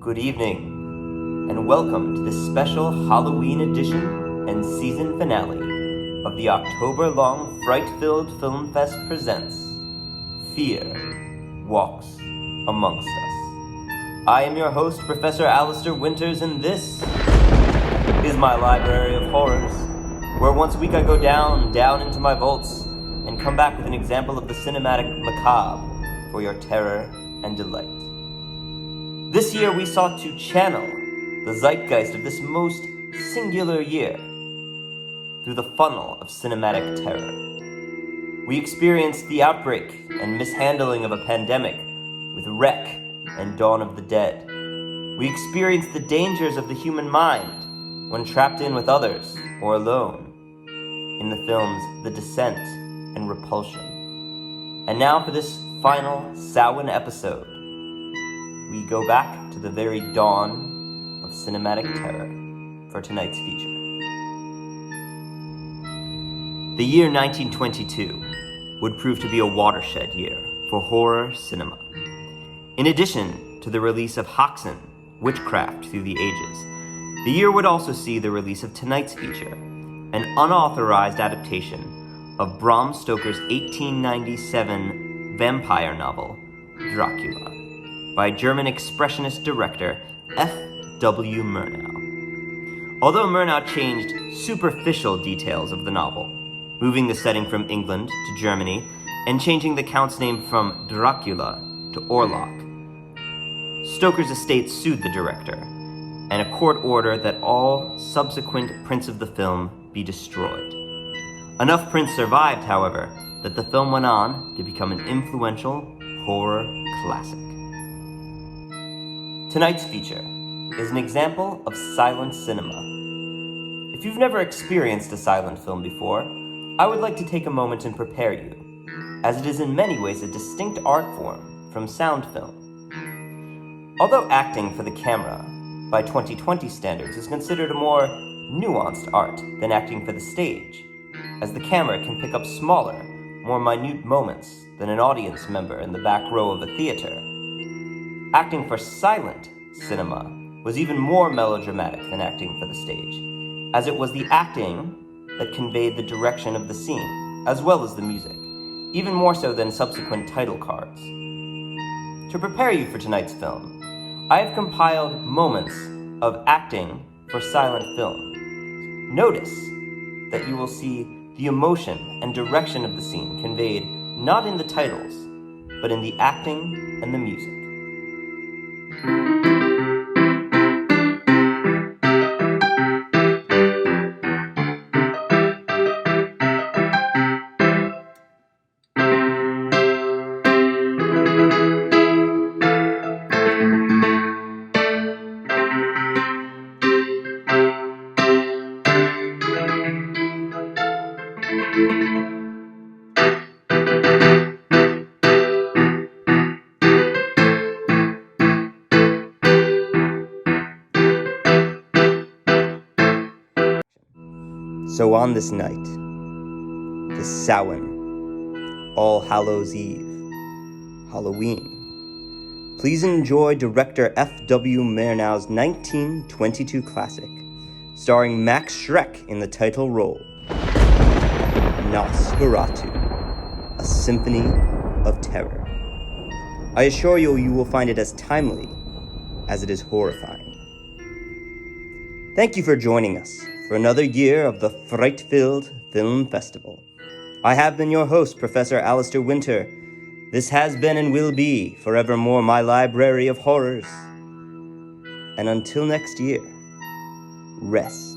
Good evening, and welcome to this special Halloween edition and season finale of the October-long Fright-Filled Film Fest presents Fear Walks Amongst Us. I am your host, Professor Alistair Winters, and this is my library of horrors, where once a week I go down into my vaults and come back with an example of the cinematic macabre for your terror and delight. This year we sought to channel the zeitgeist of this most singular year through the funnel of cinematic terror. We experienced the outbreak and mishandling of a pandemic with Wreck and Dawn of the Dead. We experienced the dangers of the human mind when trapped in with others or alone in the films The Descent and Repulsion. And now for this final Samhain episode, we go back to the very dawn of cinematic terror for tonight's feature. The year 1922 would prove to be a watershed year for horror cinema. In addition to the release of Hoxton, Witchcraft Through the Ages, the year would also see the release of tonight's feature, an unauthorized adaptation of Bram Stoker's 1897 vampire novel, Dracula, by German expressionist director F.W. Murnau. Although Murnau changed superficial details of the novel, moving the setting from England to Germany and changing the Count's name from Dracula to Orlok, Stoker's estate sued the director, and a court ordered that all subsequent prints of the film be destroyed. Enough prints survived, however, that the film went on to become an influential horror classic. Tonight's feature is an example of silent cinema. If you've never experienced a silent film before, I would like to take a moment and prepare you, as it is in many ways a distinct art form from sound film. Although acting for the camera, by 2020 standards, is considered a more nuanced art than acting for the stage, as the camera can pick up smaller, more minute moments than an audience member in the back row of a theater. Acting for silent cinema was even more melodramatic than acting for the stage, as it was the acting that conveyed the direction of the scene, as well as the music, even more so than subsequent title cards. To prepare you for tonight's film, I have compiled moments of acting for silent film. Notice that you will see the emotion and direction of the scene conveyed not in the titles, but in the acting and the music. So on this night, this Samhain, All Hallows Eve, Halloween, please enjoy director F.W. Murnau's 1922 classic, starring Max Schreck in the title role, Nosferatu, a Symphony of Terror. I assure you, you will find it as timely as it is horrifying. Thank you for joining us for another year of the Fright-Filled Film Festival. I have been your host, Professor Alistair Winter. This has been and will be forevermore my library of horrors. And until next year, rest